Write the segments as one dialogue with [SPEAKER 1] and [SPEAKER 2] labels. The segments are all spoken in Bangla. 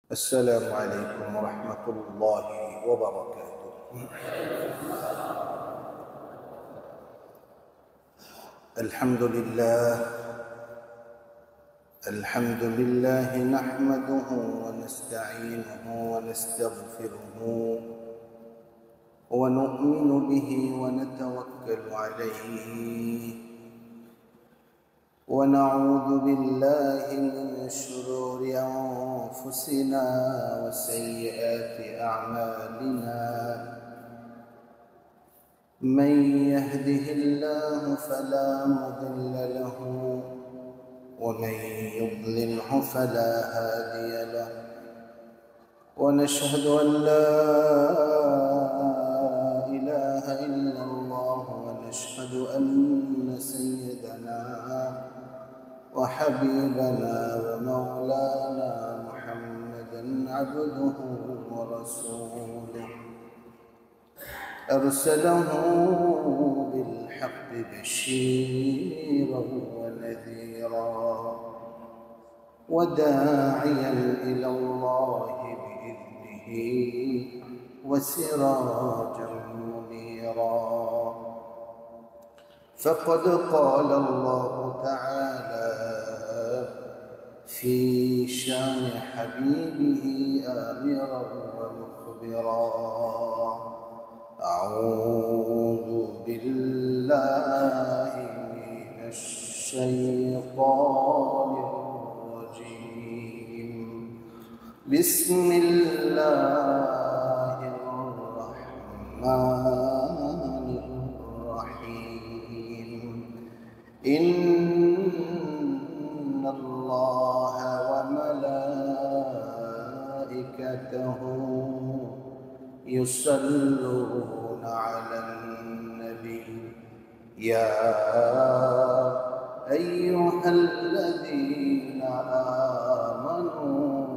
[SPEAKER 1] السلام عليكم ورحمة الله وبركاته. الحمد لله نحمده ونستعينه ونستغفره ونؤمن به ونتوكل عليه ونعوذ بالله من شرور أنفسنا وسيئات أعمالنا. من يهده الله فلا مضل له ومن يضلله فلا هادي له، ونشهد أن لا إله إلا الله، ونشهد أن سيدنا وحبيبنا ومولانا محمدا عبده ورسوله، أرسله بالحق بشيرا ونذيرا وداعيا إلى الله بإذنه وسراجا منيرا. فقد قال الله تعالى في شان حبيبه آمرا ومخبرا: أعوذ بالله من الشيطان الرجيم. بسم الله الرحمن الرحيم. إن الله وملائكته يصلون على النبي يا أيها الذين آمنوا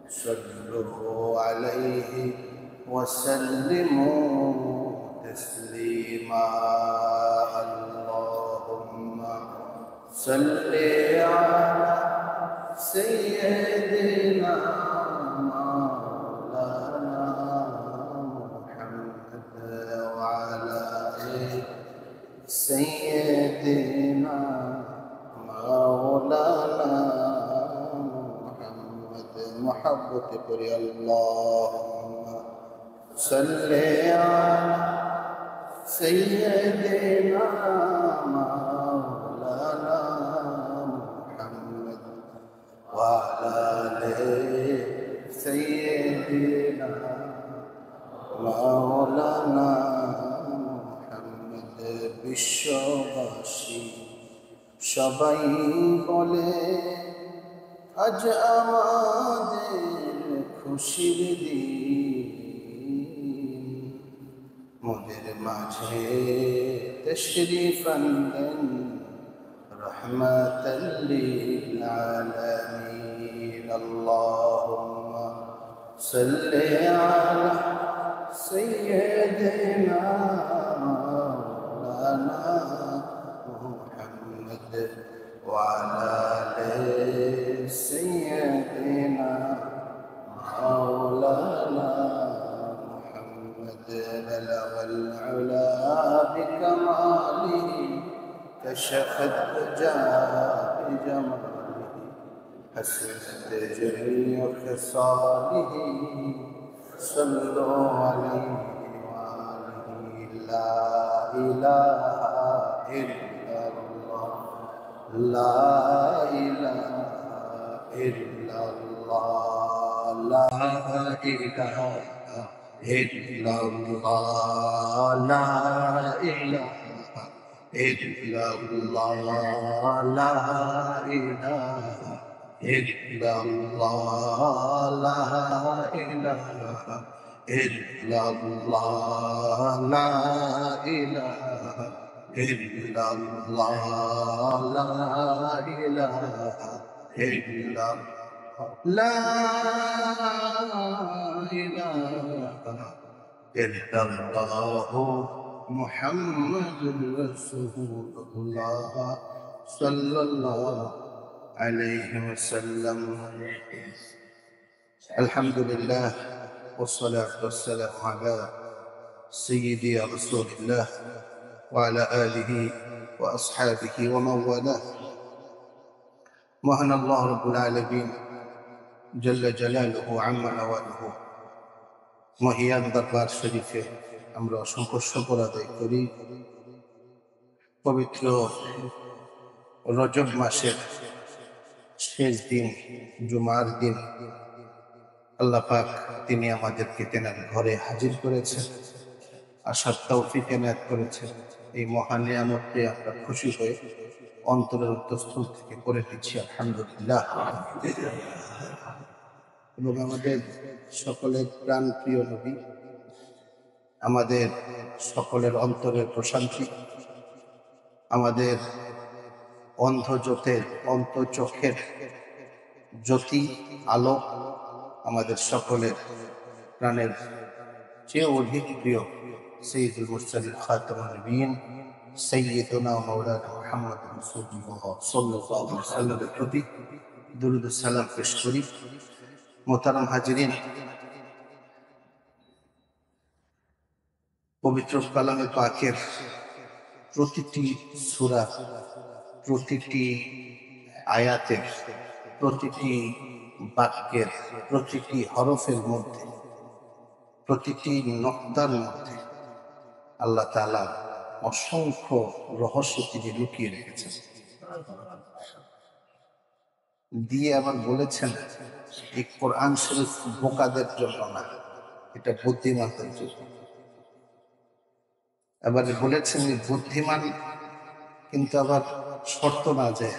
[SPEAKER 1] صلوا عليه وسلموا تسليما. اللهم صل على سيدنا مولانا محمد وعلى سيدنا مولانا محمد محبت قري. اللهم صل على سيدنا مولانا محمد وعلى سيدنا مولانا محمد। বিশ্ববাসী সবাই বলে আজ আমাদের খুশির দিন, মোদের মাঝে তশরিফ আনলেন রহমাতাল লিল আলামিন। আল্লাহুম্মা সাল্লি আলা সাইয়্যিদিনা মাওলানা মুহাম্মদ ওয়া আলা আলি সাইয়্যিদিনা মাওলানা بلغ العلا بكماله، كشف الدجى بجماله، حسنت جميع خصاله. صلوا عليه وآله. لا إله إلا الله، لا إله إلا الله، لا إله إلا الله، لا إله إلا الله، لا إله إلا الله، لا إله إلا الله، لا إله إلا الله، لا إله إلا الله، لا إله إلا الله محمد رسول الله صلى الله عليه وسلم. الحمد لله والصلاة والسلام على سيدي رسول الله وعلى آله وأصحابه ومن والاه মহান আল্লাহ রাব্বুল আলামিন জল্লা জালালুহু আম্মা নাওয়ালুহু মহিয়ান দরবার শরীফে আমরা অসংখ্য শুকর আদায় করি। পবিত্র রজব মাসের শেষ দিন জুমার দিন আল্লাহ পাক তিনি আমাদেরকে তেনার ঘরে হাজির করেছেন, আসার তৌফিক এনায়েত করেছেন। এই মহান নিয়ামতে আমরা খুশি হয়ে অন্তরের উত্তরস্থল থেকে করে দিচ্ছি আলহামদুলিল্লাহ। এবং আমাদের সকলের প্রাণ প্রিয় নবী, আমাদের সকলের অন্তরের প্রশান্তি, আমাদের অন্তচোখের জ্যোতি আলো, আমাদের সকলের প্রাণের চেয়ে অধিক প্রিয় সাইয়্যিদুল মুরসালিন খাতামুন নবিয়্যিন সাইয়্যিদুনা ওয়া মাওলানা মুহাম্মদ রাসূলুল্লাহ সাল্লাল্লাহু আলাইহি ওয়াসাল্লামের প্রতি দুরূদ ও সালাম পেশ করি। মোহতারাম হাজিরিন, পবিত্র কালামে পাকের প্রতিটি সূরা, প্রতিটি আয়াতের, প্রতিটি বাক্যের, প্রতিটি হরফের মধ্যে, প্রতিটি নক্তার মধ্যে আল্লাহ তাআলা অসংখ্য রহস্য তিনি লুকিয়ে রেখেছেন। দিয়ে আবার বলেছেন এই কোরআন শরীফ বোকাদের জন্য না, এটা বুদ্ধিমানদের জন্য। আবার বলেছেন বুদ্ধিমান কিন্তু আবার শর্ত না যে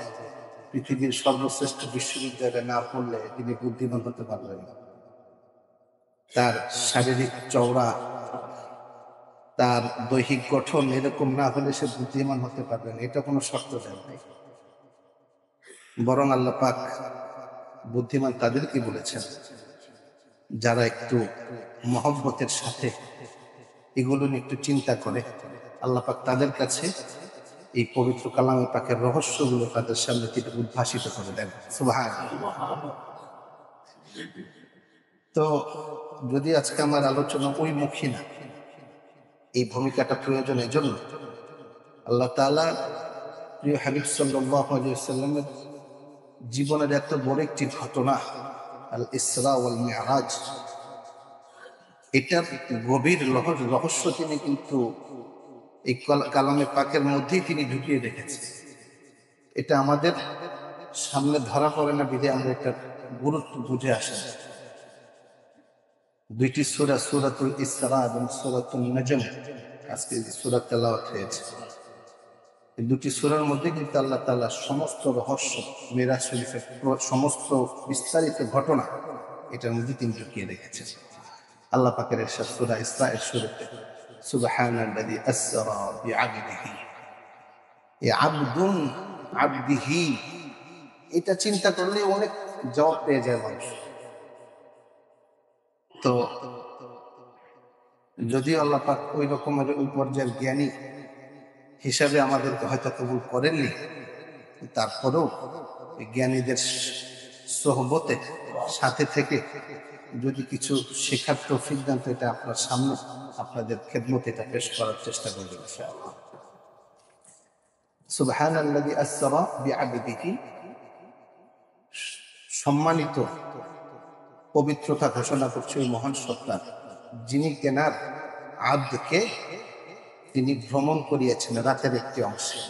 [SPEAKER 1] পৃথিবীর সর্বশ্রেষ্ঠ বিশ্ববিদ্যালয়ে না পড়লে তিনি বুদ্ধিমান হতে পারবেন না। তার শারীরিক চওড়া, তার দৈহিক গঠন এরকম না হলে সে বুদ্ধিমান হতে পারবে না, এটা কোনো শর্ত দেয় নাই। বরং আল্লাহ পাক বুদ্ধিমান তাদেরকে বলেছেন যারা একটু মহব্বতের সাথে এগুলো নিয়ে একটু চিন্তা করে। আল্লাহ পাক তাদের কাছে এই পবিত্র কালামে পাকের রহস্যগুলো তাদের সামনে তিনি উদ্ভাসিত করে দেন। সুবহানাল্লাহ। তো যদি আজকে আমার আলোচনা ওই মুখী না, এই ভূমিকাটা প্রয়োজন। এজন্য আল্লাহ তাআলা প্রিয় হাবিব সাল্লাল্লাহু আলাইহি ওয়াসাল্লামের জীবনের এত বড় একটি ঘটনা আল ইসরা ওয়াল মিরাজ, এটার গভীর রহস্য তিনি কিন্তু এই কালামে পাকের মধ্যেই তিনি ঢুকিয়ে রেখেছেন। এটা আমাদের সামনে ধরা পড়ে না বিধে আমরা এটার গুরুত্ব বুঝে আসেন। দুইটি সূরা, সূরাতুল ইসরা এবং সূরাতুন নজম, আজকে সূরা তেলাওয়াত হয়েছে। এই দুটি সূরার মধ্যে কিন্তু আল্লাহ তাআলা সমস্ত রহস্য, মিরাজ শরীফের সমস্ত বিস্তারিত ঘটনা এটার মধ্যে তিনি ঢুকিয়ে রেখেছেন। আল্লাহ পাকের ইরশাদ সূরা ইসরা এর শুরুতে সুবহানাল্লাযী আসরা বিআবদিহি, এই আবদুন আবদিহি, এটা চিন্তা করলে অনেক জবাব পেয়ে যায় মানুষ। তো যদিও আল্লাহ পাক ওই রকমের ওই পর্যায়ের জ্ঞানী হিসাবে আমাদেরকে হয়তো কবুল করেননি, তারপরেও জ্ঞানীদের সোহবতে সাথে থেকে যদি কিছু শেখার তৌফিক দেন তো এটা আপনার সামনে আপনাদের খেদমতে এটা পেশ করার চেষ্টা করবেন ইনশাআল্লাহ। সুবহানাল্লাযী আসরা বিআবদিহি, সম্মানিত পবিত্রতা ঘোষণা করছে ওই মহান সত্তা যিনি তেনার আব্দকে তিনি ভ্রমণ করিয়েছেন রাতের একটি অংশে।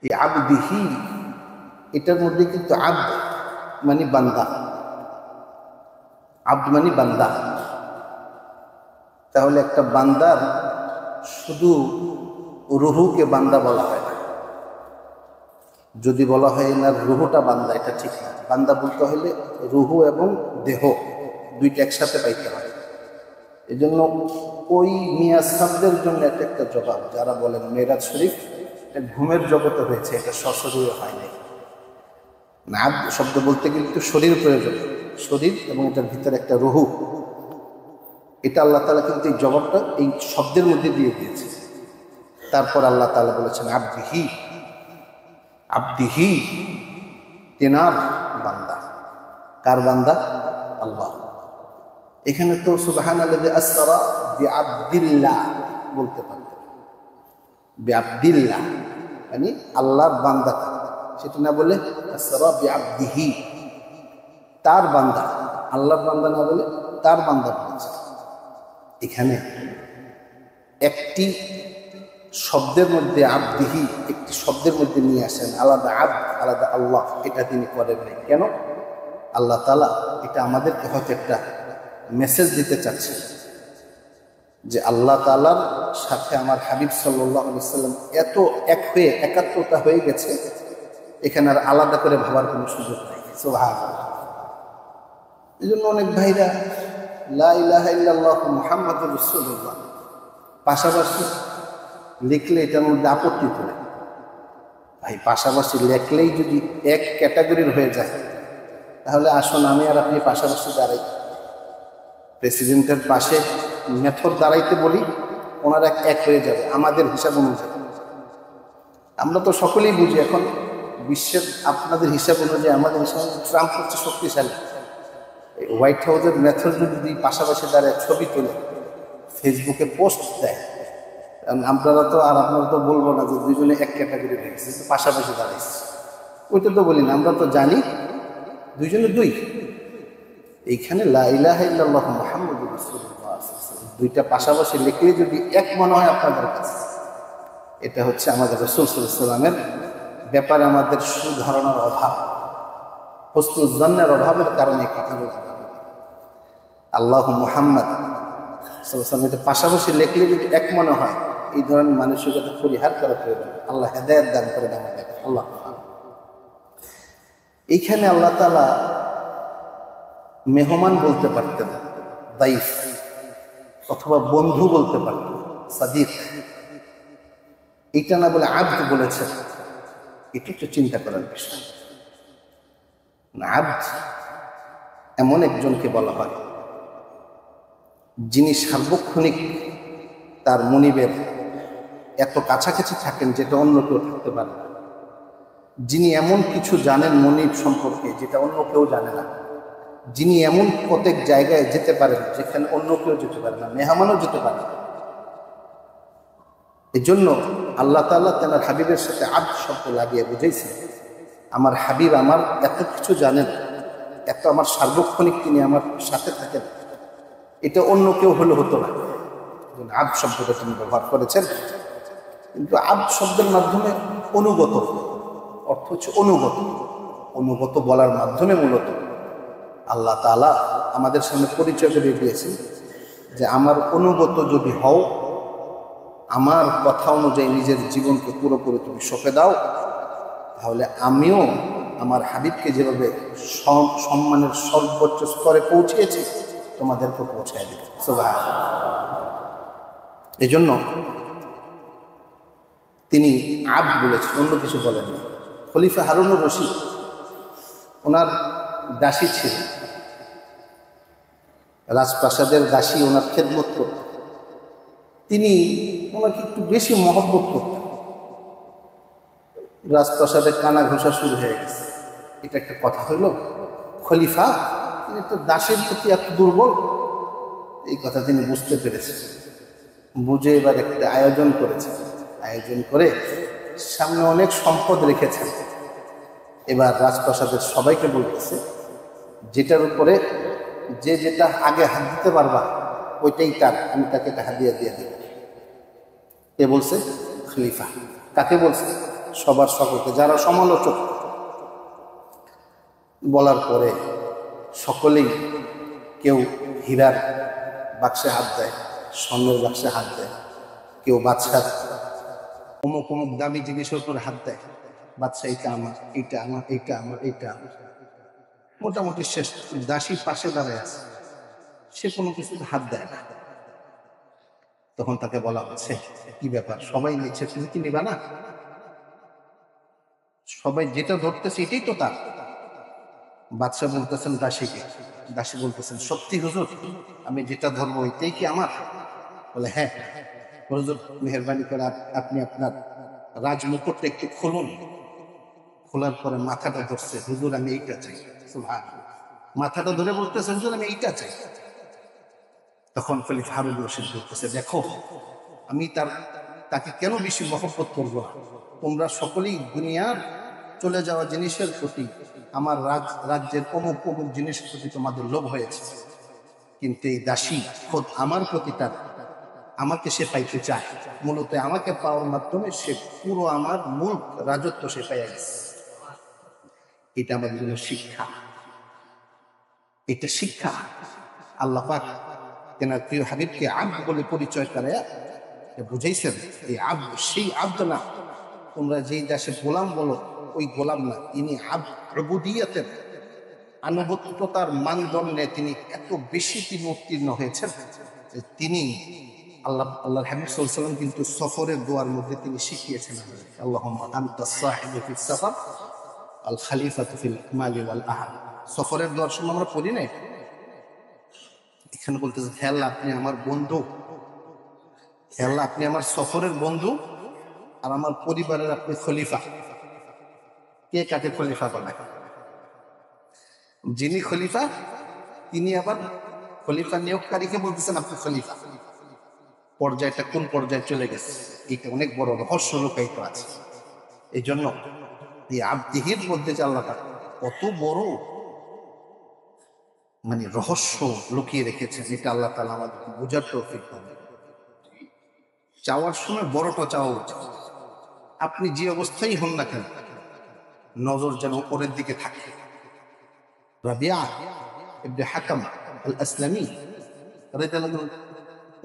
[SPEAKER 1] এই আবদিহি, এটার মধ্যে কিন্তু আব্দ মানে বান্দা, আব্দ মানে বান্দা। তাহলে একটা বান্দার শুধু রুহুকে বান্দা বলা হয় না। যদি বলা হয় এনার রুহুটা বান্দা, এটা ঠিক না। বান্দা বলতে হলে রুহু এবং দেহ দুইটা একসাথে পাইতে হয়। এই জন্য ওই মিয়াসাবদের জন্য এটা একটা জবাব। যারা বলেন মেরাজ শরীফ এটা ঘুমের জগতে হয়েছে, এটা সশরীরে হয়নি। না, শব্দ বলতে গেলে একটু শরীর প্রয়োজন, শরীর এবং এটার ভিতরে একটা রুহু। এটা আল্লাহ তাআলা কিন্তু এই জবাবটা এই শব্দের মধ্যে দিয়ে দিয়েছে। তারপর আল্লাহ তাআলা বলেছেন আবদিহি, আবদিহি তেনার বান্দা। কার বান্দা? আল্লাহ। এখানে তো সুবহানাল্লাযী আসরা বিআবদিল্লাহ বলতে পারতেন, বিআবদিল্লাহ মানে আল্লাহর বান্দা, সেটা না বলে আসরা বিআবদিহি, তার বান্দা, আল্লাহর বান্দা না বলে তার বান্দা বলেছে। এখানে একটি শব্দের মধ্যে আবদিহি, একটি শব্দের মধ্যে নিয়ে আসেন আলাদা আবদ আলাদা আল্লাহ, এটা তিনি করেন নাই। কেন? আল্লাহ তাআলা এটা আমাদেরকে হয়তো একটা মেসেজ দিতে চাচ্ছেন যে আল্লাহ তাআলার সাথে আমার হাবিব সাল্লাল্লাহু আলাইহি ওয়াসাল্লাম এত এক হয়ে একাত্মতা হয়ে গেছে, এখানে আর আলাদা করে ভাবার কোনো সুযোগ নেই। সুবহানাল্লাহ। এই জন্য অনেক ভাইরা লা ইলাহা ইল্লাল্লাহু মুহাম্মাদুর রাসূলুল্লাহ পাশাপাশি লিখলে এটার মধ্যে আপত্তি করে। ভাই পাশাপাশি লেখলেই যদি এক ক্যাটাগরির হয়ে যায়, তাহলে আসুন আমি আর আপনি পাশাপাশি দাঁড়াই, প্রেসিডেন্টের পাশে মেথর দাঁড়াইতে বলি, ওনারা এক হয়ে যাবে আমাদের হিসাব অনুযায়ী। আমরা তো সকলেই বুঝি এখন বিশ্বের আপনাদের হিসাব অনুযায়ী আমাদের হিসাব ট্রাম্প হচ্ছে শক্তিশালী। হোয়াইট হাউসের মেথর যদি পাশাপাশি দাঁড়ায় ছবি তোলে ফেসবুকে পোস্ট দেয়, আপনারা তো আর আপনারা তো বলবো না যে দুজনে এক ক্যাটাগরি হয়ে গেছে, পাশাপাশি দাঁড়াইছে, ওইটা তো বলি না। আমরা তো জানি দুইজনে দুই। এইখানে লা ইলাহা ইল্লাল্লাহু মুহাম্মাদুর রাসূলুল্লাহ দুইটা পাশাপাশি লিখলে যদি এক মনে হয় আপনাদের কাছে, এটা হচ্ছে আমাদের রাসূল সাল্লাল্লাহু আলাইহি ওয়াসাল্লামের ব্যাপারে আমাদের সুধারণার অভাব, হুসনুল জান্নার অভাবের কারণে কথা বলতে হবে। আল্লাহু মুহাম্মদ সাল্লাল্লাহু আলাইহি ওয়াসাল্লাম এটা পাশাপাশি লিখলে যদি এক মনে হয়, এই ধরনের মানসিকতা পরিহার করা প্রয়োজন। আল্লাহ হেদায়েত দান করে আমাদের। আল্লাহ এইখানে আল্লাহ তাআলা মেহমান বলতে পারতেন দাইফ, অথবা বন্ধু বলতে পারতেন সাদিক, এটা না বলে আব্দ বলেছেন। এটা একটু চিন্তা করার বিষয়। আব্দ এমন একজনকে বলা হয় যিনি সার্বক্ষণিক তার মনিবের এত কাছাকাছি থাকেন যেটা অন্য কেউ থাকতে পারে না, যিনি এমন কিছু জানেন মনিব সম্পর্কে যেটা অন্য কেউ জানে না, যিনি এমন প্রত্যেক জায়গায় যেতে পারেন যেখানে অন্য কেউ যেতে পারে না, মেহমানও যেতে পারে না। এই জন্য আল্লাহ তাআলা তাঁর হাবিবের সাথে আব্দ শব্দ লাগিয়ে বুঝাইছেন, আমার হাবিব আমার এত কিছু জানেন, এত আমার সার্বক্ষণিক তিনি আমার সাথে থাকেন, এটা অন্য কেউ হলে হতো না। আব্দ শব্দটা তিনি ব্যবহার করেছেন। কিন্তু আব্দ শব্দের মাধ্যমে অনুগত, অর্থ হচ্ছে অনুগত, অনুগত বলার মাধ্যমে মূলত আল্লাহ তাআলা আমাদের সামনে পরিচয় করে দিয়েছেন যে আমার অনুগত যদি হও, আমার কথা অনুযায়ী নিজের জীবনকে পুরোপুরি তুমি সঁপে দাও, তাহলে আমিও আমার হাবিবকে যেভাবে সম্মানের সর্বোচ্চ স্তরে পৌঁছিয়েছি তোমাদেরকে পৌঁছায় দেবে। সুবহানাল্লাহ। এই জন্য তিনি আব্দ বলেছেন, অন্য কিছু বলেন না। খলিফা হারুনুর রশিদ ওনার দাসী ছিল, রাজপ্রাসাদের দাসী ওনার খেদমত করত। তিনি ওনাকে একটু বেশি মহব্বত করতেন। রাজপ্রাসাদের কানা ঘোষা শুরু হয়ে গেছে। এটা একটা কথা হইল, খলিফা তিনি তো দাসের প্রতি এত দুর্বল, এই কথা তিনি বুঝতে পেরেছেন। বুঝে এবার একটা আয়োজন করেছেন, আয়োজন করে সামনে অনেক সম্পদ রেখেছেন। এবার রাজপ্রাসাদের সবাইকে বলতেছে যেটার উপরে যে যেটা আগে হাত দিতে পারবা ওইটাই তার, আমি তাকে টাকা দিয়ে দিয়ে দেব। কে বলছে? খলিফা। কাকে বলছে? সবার সকলকে, যারা সমালোচক। বলার পরে সকলেই কেউ হীরার বাক্সে হাত দেয়, স্বর্ণের বাক্সে হাত দেয়, কেউ বাদশার অমুক অমুক দামি জিনিসের উপর হাত দেয়। বাদশা এইটা আমার, এইটা আমার, এইটা আমার, এইটা আমার। মোটামুটি শেষ। দাসী পাশে দাঁড়ায় আছে, সে কোনো কিছুতে হাত দেয় না। তখন তাকে বলা হচ্ছে, কি ব্যাপার সবাই নিচ্ছে, তুমি কি নিবা না? সবাই যেটা ধরতেছে এটাই তো তার। বাদশা বলতেছেন দাসীকে, দাসী বলতেছেন সত্যি হুজুর, আমি যেটা ধরবো এটাই কি আমার? বলে হ্যাঁ হুজুর, মেহেরবানি করে আপনি আপনার রাজমুকুটটা একটু খুলুন। খোলার পরে মাথাটা ধরছে, হুজুর আমি এইটা চাই। সুবহানাল্লাহ। মাথাটা ধরে বলতেছে হুজুর আমি এইটা চাই। তখন খলিফা হারুন রশিদ বলতেছে, দেখো আমি তাকে কেন বেশি মহব্বত করবো না? তোমরা সকলেই দুনিয়ার চলে যাওয়া জিনিসের প্রতি, আমার রাজ্যের অমুক অমুক জিনিসের প্রতি তোমাদের লোভ হয়েছে, কিন্তু এই দাসী খোদ আমার প্রতি তার, আমাকে সে পাইতে চায়। মূলত আমাকে পাওয়ার মাধ্যমে সে পুরো আমার মূল রাজত্ব সে পাইয়া গেছে। এটা আমাদের জন্য শিক্ষা, এটা শিক্ষা। আল্লাহ পাক তেনার প্রিয় হাবিবকে আব্দ বলে পরিচয় করে বুঝাইছেন, এই আব্দ সেই আব্দ না, তোমরা যেই দাসের গোলাম বলো ওই গোলাম না, তিনি উবুদিয়তের আনুগত্যতার মানদণ্ডে তিনি এত বেশি তিনি উত্তীর্ণ হয়েছেন যে তিনি আল্লাহর হাবিব সাল্লাল্লাহু আলাইহি ওয়াসাল্লাম কিন্তু সফরের দোয়ার মধ্যে তিনি শিখিয়েছেন, আল্লাহুম্মা আনতা সাহিবু ফিস সাফর আল খলিফাতু ফিল মালি ওয়াল আহল। সফরের দোয়ার সময় আমরা পড়ি না, এখানে বলতেছে হে আল্লাহ আপনি আমার বন্ধু, হে আল্লাহ আপনি আমার সফরের বন্ধু আর আমার পরিবারের আপনি খলিফা। কে কাকে খলিফা বানায়? যিনি খলিফা তিনি আবার খলিফা নিয়োগকারীকে বলতেছেন আপনি খলিফা। পর্যায়টা কোন পর্যায়ে চলে গেছে, এটা অনেক বড় রহস্য লুকায়িত আছে। এই জন্য এই আব্দিহির মধ্যে যে আল্লাহ কত বড় মানে রহস্য লুকিয়ে রেখেছেন, এটা আল্লাহ তাআলা আমাদের বোঝার তৌফিক দান। চাওয়ার সময় বড়টা চাওয়া উচিত। আপনি যে অবস্থায় হন না কেন নজর যেন উপরের দিকে থাকে। রাবিয়া ইবনে হাকাম আল আসলামী রাদিয়াল্লাহু আনহু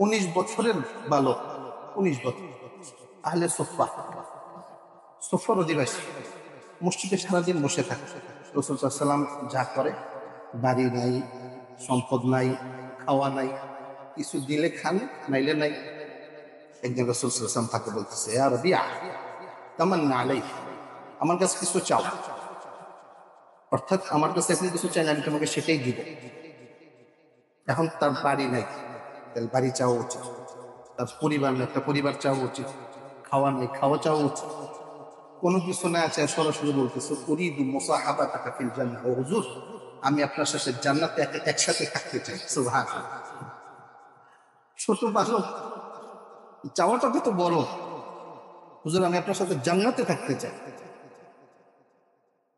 [SPEAKER 1] 19 বছরের বালক, 19 বছর, আহলে সুফফার অধিবাসী, মসজিদে সারাদিন বসে থাকে। রাসূল সাল্লাল্লাহু আলাইহি ওয়াসাল্লাম যা করে, বাড়ি নাই, সম্পদ নাই, খাওয়া নাই, কিছু দিলে খান নাইলে নাই। একদিন রাসূল সাল্লাল্লাহু আলাইহি ওয়াসাল্লাম তাকে বলতেছে, ইয়া রাবিয়া তামান্না আলাইহি, আমার কাছে কিছু চাও, অর্থাৎ আমার কাছে এখন কিছু চাইলে আমি তোমাকে সেটাই দিব। এখন তার বাড়ি নাই, তাহলে বাড়ি চাওয়া উচিত। তার পরিবার নেই, একটা পরিবার চাওয়া উচিত। খাওয়া নেই, খাওয়া চাওয়া উচিত। কোনো কিছু না আছে সরাসরি বলতেছে উরিদু মুসাহাবাতাকা ফিল জান্নাহ, ও হুজুর আমি আপনার সাথে জান্নাতে একসাথে থাকতে চাই। সুবহানাল্লাহ। ছোট বালক চাওয়াটা কত বড়, হুজুর আমি আপনার সাথে জান্নাতে থাকতে চাই।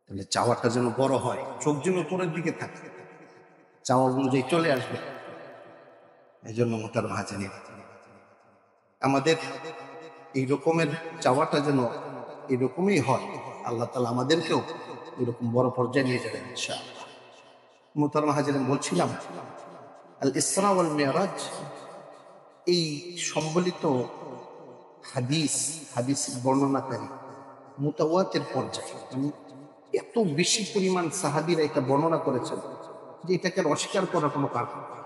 [SPEAKER 1] তাহলে চাওয়াটা যেন বড় হয়, চোখ যেন উপরের দিকে থাকে, চাওয়া অনুযায়ী চলে আসবে। এই জন্য মুহতারাম হাজিরিন, আমাদের এই রকমের চাওয়াটা যেন এরকমই হয়, আল্লাহ তাআলা আমাদেরকেও এরকম বড় পর্যায়ে নিয়ে যাবেন ইনশাআল্লাহ। মুহতারাম হাজিরিন, বলছিলাম আল ইসরা ওয়াল মিরাজ এই সম্বলিত হাদিস বর্ণনাকারী মুতাওয়াতির পর্যায়ে, মানে এত বেশি পরিমাণ সাহাবীরা এটা বর্ণনা করেছেন যে এটাকে অস্বীকার করার কোনো কারণ নেই।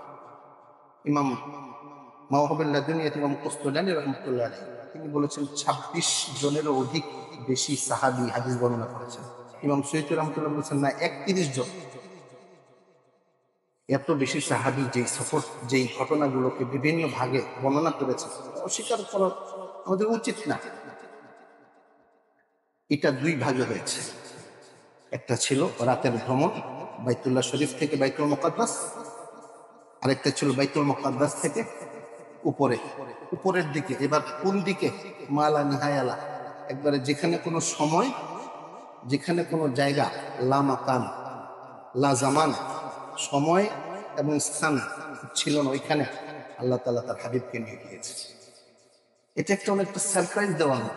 [SPEAKER 1] ইমাম মাওয়াহিবুল লাদুনিয়াত ইমাম কুসতুলানী রাহমাতুল্লাহ আলাইহি তিনি বলেছেন 26 জনেরও অধিক বেশি সাহাবী হাদিস বর্ণনা করেছেন। ইমাম সুয়ুতী রাহমাতুল্লাহ বলেছেন না 31 জন। এত বেশি সাহাবী যেই ঘটনাগুলোকে বিভিন্ন ভাগে বর্ণনা করেছে, অস্বীকার করা আমাদের উচিত না। এটা দুই ভাগে হয়েছে, একটা ছিল রাতের ভ্রমণ বাইতুল্লাহ শরীফ থেকে বাইতুল মুকাদ্দাস, আরেকটা ছিল বাইতুল মুকাদ্দাস থেকে উপরের দিকে। এবার কোন দিকে? মালা নিহায়ালা, একবারে যেখানে কোনো সময়, যেখানে কোনো জায়গা, লা মাকান লা জামান, সময় এবং স্থান ছিল না, ওইখানে আল্লাহ তাআলা তার হাবিবকে নিয়ে গিয়েছে। এটা একটা অনেকটা সারপ্রাইজ দেওয়া না,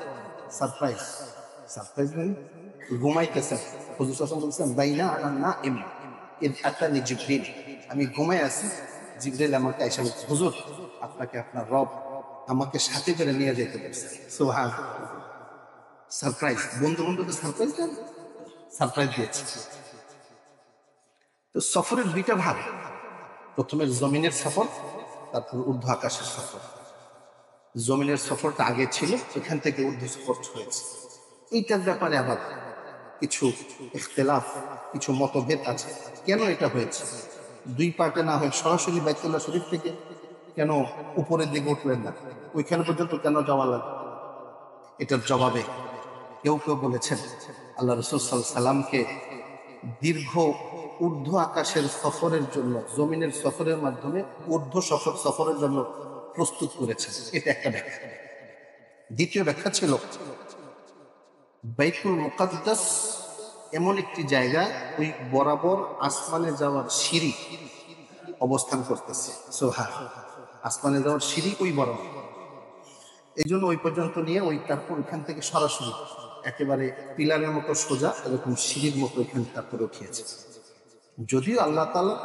[SPEAKER 1] সারপ্রাইজ মানে ঘুমাইতেছেন, হুজুর সাল্লাল্লাহু আলাইহি ওয়াসাল্লাম বলছেন বাইনা আনা নাইম ইয আতানি জিবরিল, আমি ঘুমাই আছি, জিবরিল আমাকে এসে বলছে হুজুর আপনাকে আপনার রব আমাকে সাথে করে নিয়ে যেতে বলছে। সুবহানাল্লাহ। সারপ্রাইজ, বন্ধুকে সারপ্রাইজ দেন, সারপ্রাইজ দিয়েছে। তো সফরের দুইটা ভাগ, প্রথমে জমিনের সফর, তারপর ঊর্ধ্ব আকাশের সফর। জমিনের সফরটা আগে ছিল, এখান থেকে ঊর্ধ্ব সফর হয়েছে। এইটার ব্যাপারে আবার কিছু ইখতিলাফ, কিছু মতভেদ আছে। কেন এটা হয়েছে? দুই পার্টে না হয়ে সরাসরি বাইতুল্লাহ শরীফ থেকে কেন উপরের দিকে উঠলেন না, ওইখানে পর্যন্ত কেন যাওয়া লাগে? এটার জবাবে কেউ বলেছেন আল্লাহ রাসূল সাল্লাল্লাহু আলাইহি ওয়াসাল্লামকে দীর্ঘ ঊর্ধ্ব আকাশের সফরের জন্য, জমিনের সফরের মাধ্যমে ঊর্ধ্ব সফরের জন্য প্রস্তুত করেছেন। এটা একটা ব্যাখ্যা। দ্বিতীয় ব্যাখ্যা ছিল বাইতুল মুকাদ্দাস এমন একটি জায়গা, ওই বরাবর আসমানে যাওয়ার সিঁড়ি অবস্থান করতেছে। সুবহান, আসমানে যাওয়ার সিঁড়ি ওই বরাবর, এই জন্য ওই পর্যন্ত নিয়ে ওই তারপর ওইখান থেকে সরাসরি একেবারে পিলারের মতো সোজা, এরকম সিঁড়ির মতো ওইখানে তারপরে উঠিয়েছে। যদিও আল্লাহ তাআলা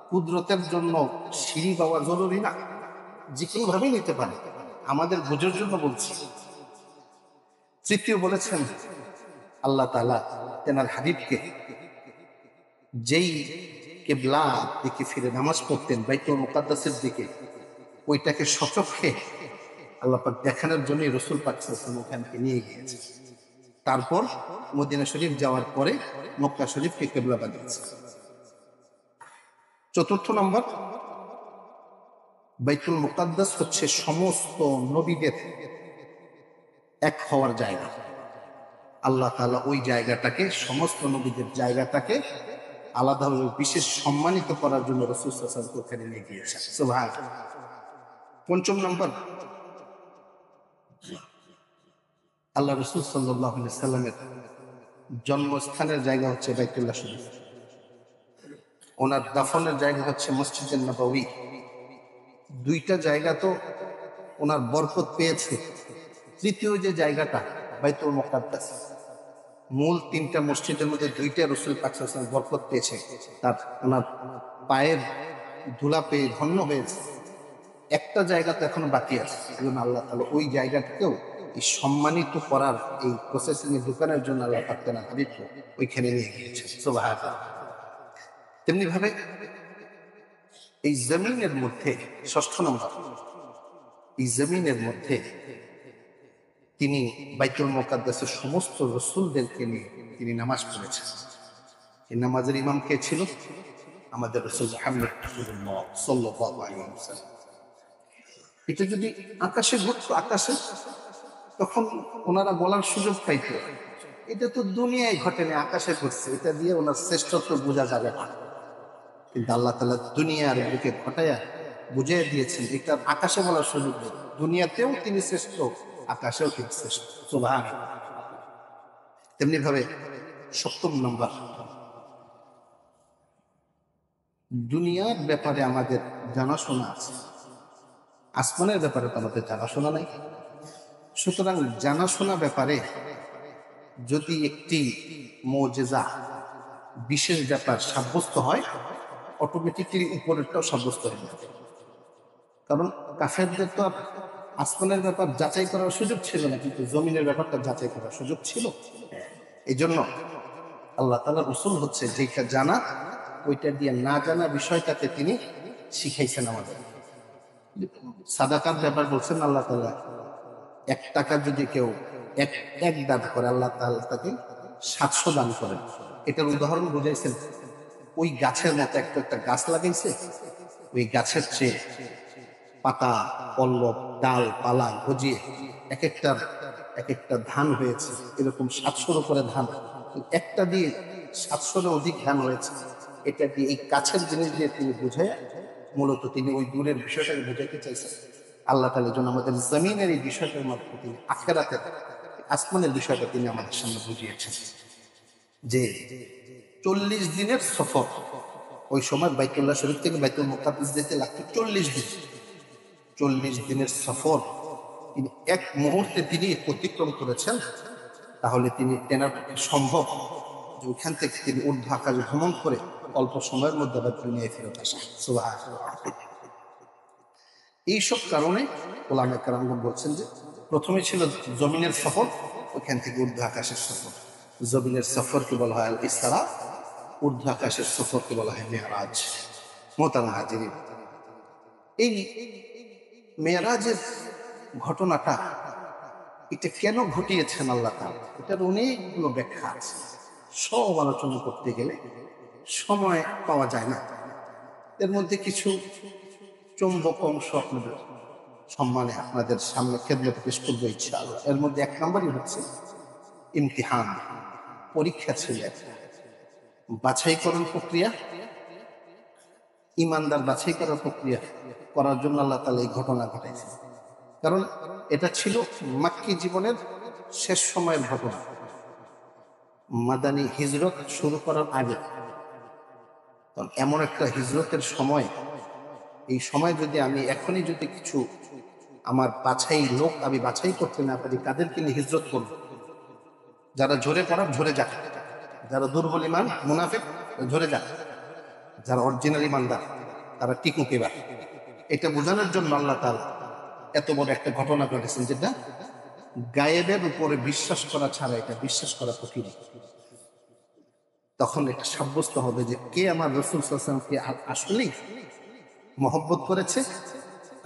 [SPEAKER 1] কুদরতের জন্য সিঁড়ি পাওয়া জরুরি না, যে কোনো ভাবেই নিতে পারে, আমাদের বোঝার জন্য বলছি। তৃতীয় বলেছেন আল্লাহ তাআলা তেনার হাবিবকে যেই কিবলা দিকে ফিরে নামাজ পড়তেন, বাইতুল মুকাদ্দাসের দিকে, ওইটাকে সচক্ষে আল্লাহ পাক দেখানোর জন্য রাসূল পাক সাল্লাল্লাহু আলাইহি ওয়াসাল্লাম ওখানকে নিয়ে গিয়েছে। তারপর মদিনা শরীফ যাওয়ার পরে মক্কা শরীফকে কিবলা বানিয়েছে। চতুর্থ নম্বর, বাইতুল মুকাদ্দাস হচ্ছে সমস্ত নবীদের এক হওয়ার জায়গা। আল্লাহ তাআলা ওই জায়গাটাকে, সমস্ত নবীদের জায়গাটাকে আলাদাভাবে বিশেষ সম্মানিত করার জন্য রাসূল সাল্লাল্লাহু আলাইহি ওয়াসাল্লাম ওখানে নিয়ে গিয়েছেন। সুবহানাল্লাহ। পঞ্চম নম্বর, আল্লাহ রাসূল সাল্লাল্লাহু আলাইহি সাল্লামের জন্মস্থানের জায়গা হচ্ছে বাইতুল্লাহ শরীফ, ওনার দাফনের জায়গা হচ্ছে মসজিদে নববী। দুইটা জায়গা তো ওনার বরকত পেয়েছে। তৃতীয় যে জায়গাটা বাইতুল মুকাদ্দাস, মূল তিনটা মসজিদের মধ্যে দুইটা রাসূল পাক সাল্লাল্লাহু আলাইহি ওয়াসাল্লাম বরকত পেয়েছে, তার ওনার পায়ের ধুলা পেয়ে ধন্য হয়েছে। একটা জায়গা তো এখনো বাকি আছে, এজন্য আল্লাহ তাআলা ওই জায়গাটাকেও এই সম্মানিত করার, এই প্রসেসিং এর দোকানের জন্য আল্লাহ পাক তেনার হাবিবকে ওইখানে নিয়ে গিয়েছেন। সুবহানাল্লাহ। তেমনি ভাবে এই জমিনের মধ্যে, ষষ্ঠ নম্বর, এই জমিনের মধ্যে তিনি বাইতুল মুকাদ্দাসের সমস্ত রাসূলদেরকে নিয়ে তিনি নামাজ পড়েছেন। এই নামাজের ইমাম কে ছিল? আমাদের রাসূল মুহাম্মদ সাল্লাল্লাহু আলাইহি ওয়াসাল্লাম। এটা যদি আকাশে ঘটতো, আকাশে, তখন ওনারা বলার সুযোগ পাইত এটা তো দুনিয়ায় ঘটেনি, আকাশে ঘটছে, এটা দিয়ে ওনার শ্রেষ্ঠত্ব বোঝা যাবে না। কিন্তু আল্লাহ তাআলা দুনিয়ার বুকে ঘটাইয়া বুঝিয়ে দিয়েছেন এটা আকাশে বলার সুযোগ নেই, দুনিয়াতেও তিনি শ্রেষ্ঠ, আকাশেও তিনি শ্রেষ্ঠ। সুবহানাল্লাহ। তেমনি ভাবে সপ্তম নম্বর, দুনিয়ার ব্যাপারে আমাদের জানাশোনা আছে, আসমানের ব্যাপারে তো আমাদের জানাশোনা নাই। সুতরাং জানাশোনা ব্যাপারে যদি একটি মুজিজা, বিশেষ ব্যাপার সাব্যস্ত হয়, অটোমেটিক্যালি উপরেরটাও সাব্যস্ত হয়ে যাবে। কারণ কাফেরদের তো আর আসমানের ব্যাপার যাচাই করার সুযোগ ছিল না, কিন্তু জমিনের ব্যাপারটা যাচাই করার সুযোগ ছিল। এই জন্য আল্লাহ তাআলা রাসূল হচ্ছে যেটা জানা, ওইটা দিয়ে না জানা বিষয়টাকে তিনি শিখাইছেন আমাদের। সাদাকার ব্যাপার বলছেন আল্লাহ তাআলা, 1 টাকা যদি কেউ এক দান করে, আল্লাহ তাআলা তাকে 700 দান করেন। এটার উদাহরণ বুঝাইছেন, ওই গাছের মতো একটা গাছ লাগাইছে, ওই গাছের চেয়ে পাতা, পল্লব, ডাল পালা গজিয়ে এক একটা ধান হয়েছে, এরকম 700-র উপরে ধান, একটা দিয়ে 700-র অধিক ধান হয়েছে। এটা দিয়ে, এই কাছের জিনিস দিয়ে তিনি বুঝে, মূলত তিনি ওই দূরের বিষয়টাকে বুঝাইতে চাইছেন। আল্লাহ তাআলা যেন আমাদের জমিনের এই বিষয়টার মাধ্যমে তিনি আখিরাতের, আসমানের বিষয়টা তিনি আমাদের সামনে বুঝিয়েছেন। যে 40 দিনের সফর, ওই সময় বাইতুল্লাহ শরীফ থেকে বাইতুল মুকাদ্দাস যেতে লাগতো 40 দিন। 40 দিনের সফর তিনি এক মুহূর্তে তিনি অতিক্রম করেছেন। তাহলে তিনি তেনার পক্ষে সম্ভব যে ওইখান থেকে তিনি ঊর্ধ্ব আকাশে ভ্রমণ করে অল্প সময়ের মধ্যে আবার দুনিয়ায় ফেরত আসা। সুবহানাল্লাহ। এইসব কারণে ওলামায়ে কেরামগণ বলছেন যে প্রথমে ছিল জমিনের সফর, ওইখান থেকে ঊর্ধ্ব আকাশের সফর। জমিনের সফরকে বলা হয় আল ইসরা, ঊর্ধ্ব আকাশের সফরকে বলা হয় মেরাজ। মোহতারাম হাজিরিন, এই মেরাজের ঘটনাটা, এটা কেন ঘটিয়েছেন আল্লাহ তাআলা, এটার অনেকগুলো ব্যাখ্যা আছে। সব আলোচনা করতে গেলে সময় পাওয়া যায় না। এর মধ্যে কিছু চুম্বক অংশ আপনাদের সম্মানে আপনাদের সামনে খেদমতে পেশ করবো ইনশাআল্লাহ। এর মধ্যে 1 নম্বরই হচ্ছে ইমতিহান, পরীক্ষা ছিল একটা। বাছাইকরণ প্রক্রিয়া, ইমানদার বাছাই করার প্রক্রিয়া করার জন্য আল্লাহ তাআলা এই ঘটনা ঘটাইছেন। কারণ এটা ছিল মাক্কি জীবনের শেষ সময়ের ঘটনা, মাদানী হিজরত শুরু করার আগে। কারণ এমন একটা হিজরতের সময়, এই সময় যদি আমি এখনই যদি কিছু আমার বাছাই লোক আমি বাছাই করতে না পারি, কাদেরকে নিয়ে হিজরত করব? যারা ঝরে পড়ার ঝরে যাক, যারা দুর্বল ইমান মুনাফিক ঝরে যাক, যারা অরিজিনাল ইমানদার তারা টিকুক। এবার এটা বোঝানোর জন্য আল্লাহ তাআলা এত বড় একটা ঘটনা ঘটেছেন, যেটা গায়েবের উপরে বিশ্বাস করা ছাড়া এটা বিশ্বাস করা কঠিন। তখন এটা সাব্যস্ত হবে যে কে আমার রাসূল সাল্লাল্লাহু আলাইহি ওয়াসাল্লামকে আসলেই মহব্বত করেছে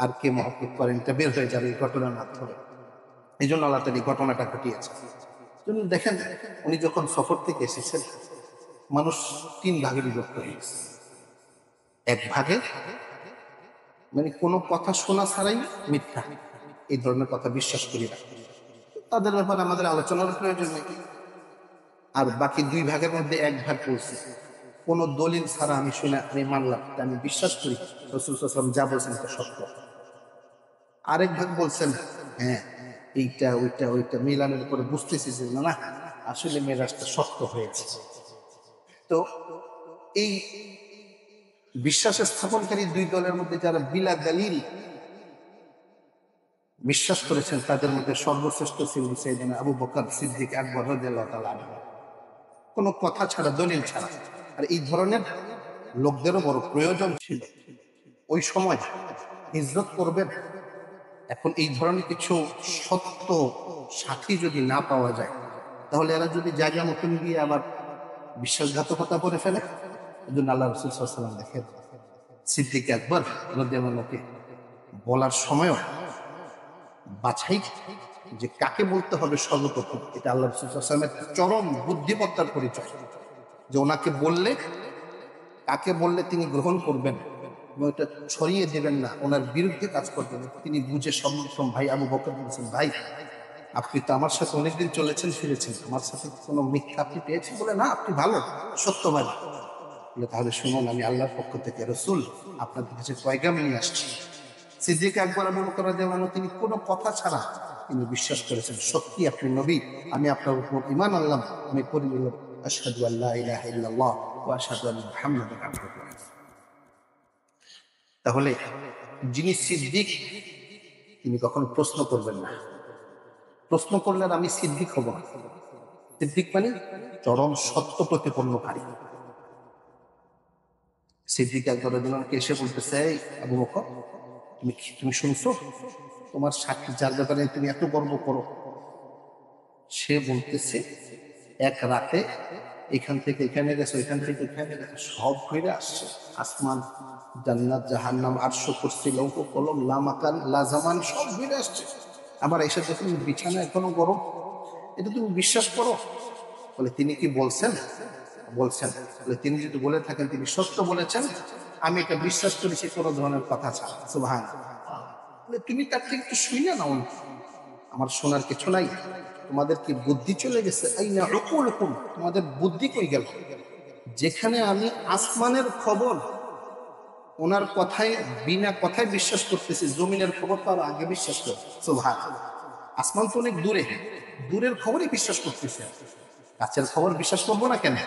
[SPEAKER 1] আর কে মহব্বত করেন, এটা বের হয়ে যাবে এই ঘটনার মাধ্যমে। এই জন্য আল্লাহ তাআলা এই ঘটনাটা ঘটিয়েছে। দেখেন, উনি যখন সফর থেকে এসেছেন, মানুষ 3 ভাগে বিভক্ত হয়ে গেছে। এক ভাগে মানে কোনো কথা শোনা ছাড়াই মিথ্যা, এই ধরনের কথা বিশ্বাস করি না, তাদের ব্যাপারে আমাদের আলোচনার প্রয়োজন নেই। আর বাকি 2 ভাগের মধ্যে এক ভাগ বলছে কোনো দলিল ছাড়া আমি শুনে আমি মানলাম, আমি বিশ্বাস করি রাসূল সাল্লাল্লাহু আলাইহি ওয়াসাল্লাম যা বলছেন এটা সত্য। আরেক ভাগ বলছেন হ্যাঁ এইটা ওইটা ওইটা মিলানের উপরে বুঝতেছি যে না আসলে মেরাজটা সত্য হয়েছে। তো এই বিশ্বাস স্থাপনকারী 2 দলের মধ্যে যারা বিলা দলিল বিশ্বাস করেছেন, তাদের মধ্যে সর্বশ্রেষ্ঠ ছিলেন সাইয়েদনা আবু বকর সিদ্দিক আকবর রাদিয়াল্লাহু তাআলা আনহু, কোনো কথা ছাড়া, দলিল ছাড়া। আর এই ধরনের লোকদেরও বড় প্রয়োজন ছিল ওই সময় হিজরত করবেন। এখন এই ধরনের কিছু সত্য সাথী যদি না পাওয়া যায়, তাহলে এরা যদি জায়গা মতন গিয়ে আবার বিশ্বাসঘাতকতা করে ফেলে। এই জন্য আল্লাহ রাসূল সাল্লাল্লাহু আলাইহি ওয়াসাল্লাম দেখেন সিদ্দিক আকবর রাদিয়াল্লাহু আনহুকে বলার সময়ও বাছাই যে কাকে বলতে হবে সর্বপ্রথম, এটা আল্লাহ রাসূল সাল্লাল্লাহু আলাইহি ওয়াসাল্লামের চরম বুদ্ধিমত্তার পরিচয়, যে ওনাকে বললে কাকে বললে তিনি গ্রহণ করবেন এবং এটা ছড়িয়ে দেবেন না, ওনার বিরুদ্ধে কাজ করবেন। তিনি বুঝে সর্বপ্রথম ভাই আবু বকর বলছেন, ভাই আপনি তো আমার সাথে অনেকদিন চলেছেন ফিরেছেন, আমার সাথে কোনো মিথ্যা আপনি পেয়েছেন? বলে না, আপনি ভালো সত্যবাদী। বলে তাহলে শুনুন, আমি আল্লাহর পক্ষ থেকে রাসূল আপনাদের কাছে পয়গাম নিয়ে আসছি। সিদ্দিক আকবর আবু বকর রাদিয়াল্লাহু আনহু তিনি কোনো কথা ছাড়া তিনি বিশ্বাস করেছেন সত্যি আপনি নবী, আমি আপনার উপর ঈমান আনলাম, আমি পড়ে নিলাম আশহাদু আল্লা ইলাহা ইল্লাল্লাহ ওয়া আশহাদু আন্না মুহাম্মাদান আবদুহু ওয়া রাসূলুহু। তাহলে যিনি সিদ্দিক তিনি কখনো প্রশ্ন করবেন না। প্রশ্ন করলে আমি সিদ্দিক হব না। সিদ্দিক মানে চরম সত্য প্রতিপন্নকারী। সিদ্দিক আকবর রাদিয়াল্লাহু আনহু এসে বলতেছে, এই আবু বকর তুমি শুনছো তোমার সাক্ষী যার ব্যাপারে তুমি এত গর্ব করো, সে বলতেছে এক রাতে এখান থেকে এখানে গেছে, এখান থেকে এখানে গেছে, সব ঘুরে আসছে, আসমান জান্নাত জাহান্নাম আরশ কুরসি লৌহ কলম লামাকান লাজামান সব ঘুরে আসছে, আবার এসে দেখুন বিছানা এখনো গরম, এটা তুমি বিশ্বাস করো? বলে তিনি কি বলছেন? বলছেন। বলে তিনি যদি বলে থাকেন তিনি সত্য বলেছেন, আমি এটা বিশ্বাস করেছি কোনো ধরনের কথা ছাড়া। সুবহানাল্লাহ। বলে তুমি তার থেকে একটু শুনে নাও, আমার শোনার কিছু নাই, তোমাদের কি বুদ্ধি চলে গেছে? আইনা উকুলুকুম, তোমাদের বুদ্ধি কই গেল? যেখানে আমি আসমানের খবর ওনার কথায় বিনা কথায় বিশ্বাস করতেছি, জমিনের খবর তো আর আগে বিশ্বাস করি। সুবহানাল্লাহ। আসমান তো অনেক দূরে, দূরের খবরই বিশ্বাস করতেছে, কাছের খবর বিশ্বাস করবো না কেন?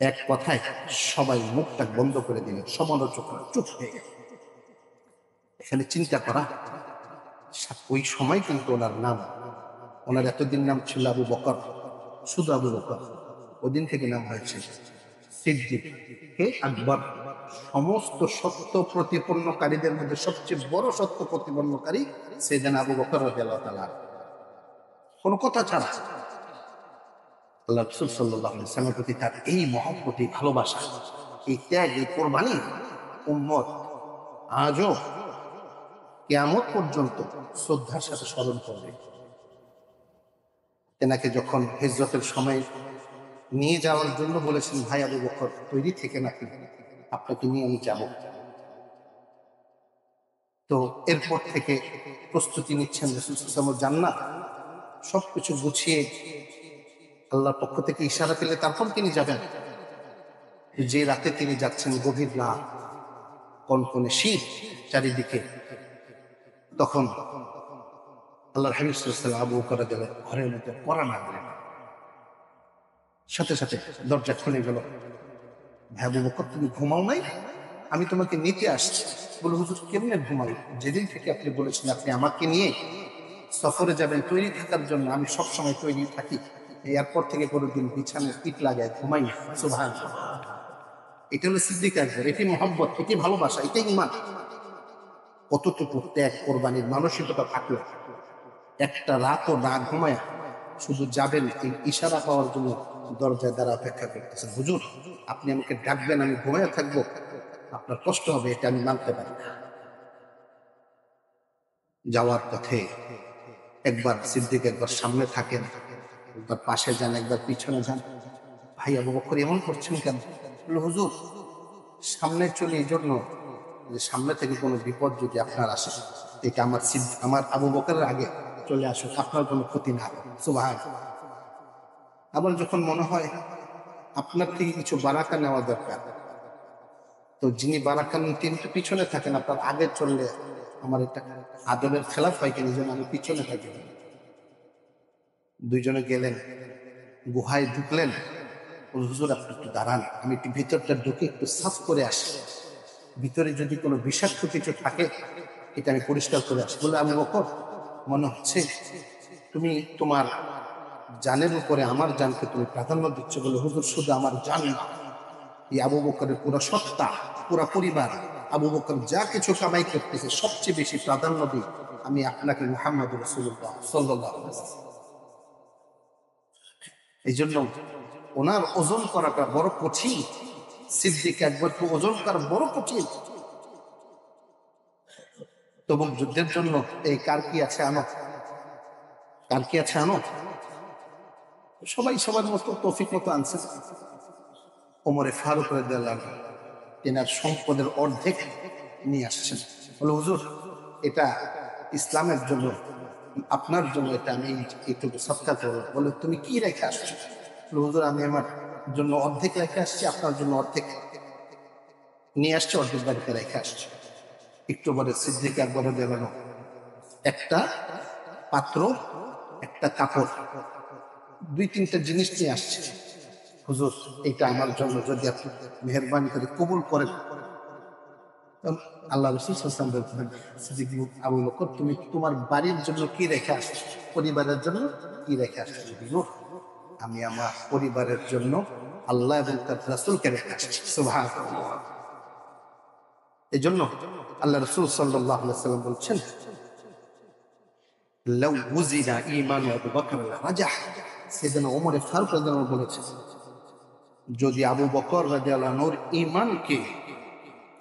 [SPEAKER 1] এক কথায় সবাই মুখটা বন্ধ করে দিল, সমালোচকরা চুপ হয়ে গেল। এখানে চিন্তা করা, ওই সময় কিন্তু ওনার নাম, ওনার এতদিন নাম ছিল আবু বকর, শুধু আবু বকর, ওদিন থেকে নাম হয়েছে সিদ্দিক আকবর। সমস্ত সত্য প্রতিপন্নকারীদের মধ্যে সবচেয়ে বড় সত্য প্রতিপন্নকারী সাইয়েদনা আবু বকর রাদিয়াল্লাহু তাআলা, কোনো কথা ছাড়া। আল্লাহ রাসূল সাল্লাল্লাহু আলাইহি ওয়াসাল্লামের প্রতি তার এই মহব্বত, এই ভালোবাসা, এই ত্যাগ, এই কোরবানি উম্মত আজও কিয়ামত পর্যন্ত শ্রদ্ধার সাথে স্মরণ করবে। তেনাকে যখন হিজরতের সময় নিয়ে যাওয়ার জন্য বলেছেন, ভাই আবু বকর তৈরি থেকে নাকি আপনাকে নিয়ে আমি যাব। তো এরপর থেকে প্রস্তুতি নিচ্ছেন রাসূল সাল্লাল্লাহু আলাইহি ওয়াসাল্লাম, জান্নাত সবকিছু গুছিয়ে আল্লাহর পক্ষ থেকে ইশারা পেলে তারপর তিনি যাবেন। যে রাতে তিনি যাচ্ছেন গভীর রাত, কনকনে শীত চারিদিকে, তখন আল্লাহর হাবিব সাল্লাল্লাহু আলাইহি ওয়াসাল্লাম আবু বকর রাদিয়াল্লাহু আনহু ঘরের মধ্যে পড়া না দিলেন, সাথে সাথে দরজা খুলে গেল। ভাই আবু বকর, তুমি ঘুমাও নাই? আমি তোমাকে নিতে আসছি। বলে, হুজুর কেমনে ঘুমাই? যেদিন থেকে আপনি বলেছেন আপনি আমাকে নিয়ে সফরে যাবেন তৈরি থাকার জন্য, আমি সবসময় তৈরি থাকি। এরপর থেকে কোনোদিন বিছানায় পিঠ লাগায় ঘুমাই না। সুবহানাল্লাহ। এটা হলো সিদ্দিক আকবর, এটি মহব্বত, এটি ভালোবাসা, এটাই ঈমান। কতটুকু ত্যাগ কোরবানির মানসিকতা থাকলে একটা রাতও না ঘুমায় শুধু যাবেন এই ইশারা পাওয়ার জন্য দরজায় দ্বারা অপেক্ষা করতেছেন। হুজুর আপনি আমাকে ডাকবেন, আমি ঘুমায় থাকবো, আপনার কষ্ট হবে, এটা আমি মানতে পারি না। যাওয়ার পথে একবার সিদ্দিক একবার সামনে থাকেন, একবার পাশে যান, একবার পিছনে যান। ভাই আবু বকর এমন করছেন কেন? বলল, হুজুর সামনে চলে এই জন্য যে সামনে থেকে কোনো বিপদ যদি আপনার আসে, এটা আমার আবু বকরের আগে চলে আসুক, আপনার কোনো ক্ষতি না হবে। সুবহানাল্লাহ। আবার যখন মনে হয় আপনার থেকে কিছু বারাকা নেওয়া দরকার, তো যিনি বারাকা নেন তিনি তো পিছনে থাকেন, আপনার আগে চললে আমার এটা আদবের খেলাফ হয় কিনা, যেন আমি পিছনে থাকি। দুইজনে গেলেন, গুহায় ঢুকলেন। হুজুর আপনি একটু দাঁড়ান, আমি একটু ভিতরটা ঢুকে একটু সাফ করে আসি, ভিতরে যদি কোনো বিষাক্ত কিছু থাকে এটা আমি পরিষ্কার করে আসি। বলে, আবু বকর মনে হচ্ছে তুমি তোমার জানের উপরে আমার জানকে তুমি প্রাধান্য দিচ্ছ। বলে, হুজুর শুধু আমার জান না, এই আবু বকরের পুরো সত্তা, পুরো পরিবার, আবু বকর যা কিছু কামাই করতেছে সবচেয়ে বেশি প্রাধান্য দিই আমি আপনাকে, মুহাম্মদ রাসূলুল্লাহ সাল্লাল্লাহু আলাইহি ওয়াসাল্লাম। এই জন্য ওনার ওজন করাটা বড় কঠিন। সিদ্দিক আকবরকে ওজন করা বড় কঠিন। তবু যুদ্ধের জন্য এই কার কি আছে আনো, কার কি আছে আনো, সবাই সবার মতো তৌফিক মতো আনছে। ওমরে ফারুক রাদিয়াল্লাহু আনহু তেনার সম্পদের অর্ধেক নিয়ে আসছেন। বলে, হুজুর এটা ইসলামের জন্য, আপনার জন্য এটা আমি এইটুকু সৎকার করবো। বলে, তুমি কি রেখে আসছো? বলে, হুজুর আমি আমার জন্য অর্ধেক রেখে আসছি, আপনার জন্য অর্ধেক নিয়ে আসছি, অর্ধেক বাড়িতে রেখে আসছি। একটু পরে সিদ্দিক আকবর রাদিয়াল্লাহু আনহু একটা পাত্র, একটা কাপড়, দুই তিনটা জিনিস নিয়ে আসছে। হুজুর এটা আমার জন্য যদি আপনি মেহেরবানি করে কবুল করেন। আল্লাহ রাসূল সাল্লাল্লাহু আলাইহি ওয়াসাল্লাম বলতেন, সিদ্দিক আবু বকর তুমি তোমার বাড়ির জন্য কি রেখে আসছো, পরিবারের জন্য কি রেখে আসছো? হুজুর আমি আমার পরিবারের জন্য আল্লাহ এবং তার রাসূলকে রেখে আসছি। সুবহানাল্লাহ। এই জন্য আল্লাহ রাসূল সাল্লাল্লাহু আলাইহি ওয়াসাল্লাম বলছেন, লাউ উযিনা ঈমানু আবু বকর লারাজাহ। সাইয়েদনা ওমর ফারুক রাদিয়াল্লাহু আনহু বলেছেন, যদি আবু বকর রাদিয়াল্লাহু আনহুর ঈমানকে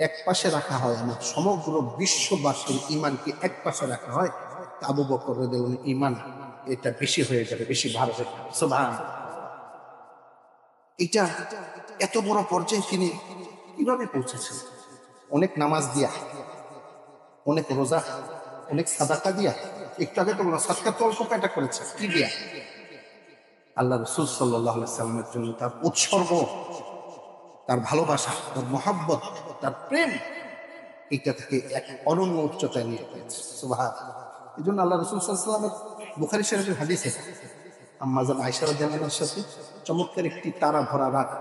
[SPEAKER 1] এক পাশে রাখা হয়, আমার সমগ্র বিশ্ববাসীর ঈমানকে এক পাশে রাখা হয়, আবু বকর রাদিয়াল্লাহু আনহুর ঈমান এটা বেশি হয়ে যাবে, বেশি ভার হয়ে যাবে। সুবহানাল্লাহ। এটা এত বড় পর্যায়ে তিনি কিভাবে পৌঁছেছেন? অনেক নামাজ দিয়া, অনেক রোজা, অনেক সাদাকা দিয়া, একটু আগে তো সাদকা তো অল্প কয়টা করেছে, কি দিয়া? আল্লাহ রাসূল সাল্লাল্লাহু আলাইহি ওয়াসাল্লামের জন্য তার উৎসর্গ, তার ভালোবাসা, তার মহব্বত, তার প্রেম, এটা থেকে এক অনন্য উচ্চতায় নিয়ে গেছে। সুবহানাল্লাহ। এই জন্য আল্লাহ রাসূল সাল্লাল্লাহু আলাইহি ওয়াসাল্লামের বুখারী শরীফের হাদিসে আম্মা জান আয়েশা রাদিয়াল্লাহু আনহার সাথে চমৎকার একটি তারা ভরা রাত,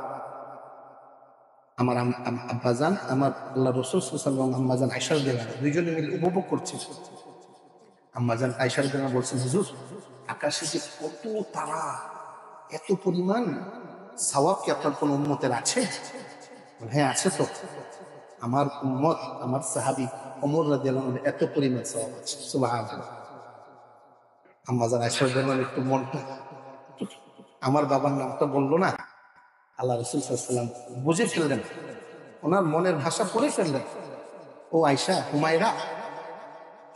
[SPEAKER 1] আমার আব্বাজান, আমার আল্লাহ রাসূল সাল্লাল্লাহু আলাইহি ওয়াসাল্লাম, আম্মা জান আয়েশা রাদিয়াল্লাহু আনহা দুইজনে মিলে উপভোগ করছে। আম্মা জান আয়েশা রাদিয়াল্লাহু আনহা বলছেন, হুজুর আকাশে যে কত তারা, এত পরিমাণ সওয়াব কি আপনার কোন উম্মতের আছে? হ্যাঁ আছে তো, আমার উম্মত, আমার সাহাবী ওমর রাদিয়াল্লাহু আনহু এত পরিমাণ সওয়াব আছে। সুবহানাল্লাহ। আম্মা জান আয়েশা রাদিয়াল্লাহু আনহা একটু মনটা, আমার বাবার নামটা বললো না, আল্লাহ রাসূল সাল্লাল্লাহু আলাইহি ওয়াসাল্লাম বুঝে ফেললেন, ওনার মনের ভাষা পড়ে ফেললেন। ও আয়েশা, হুমায়রা,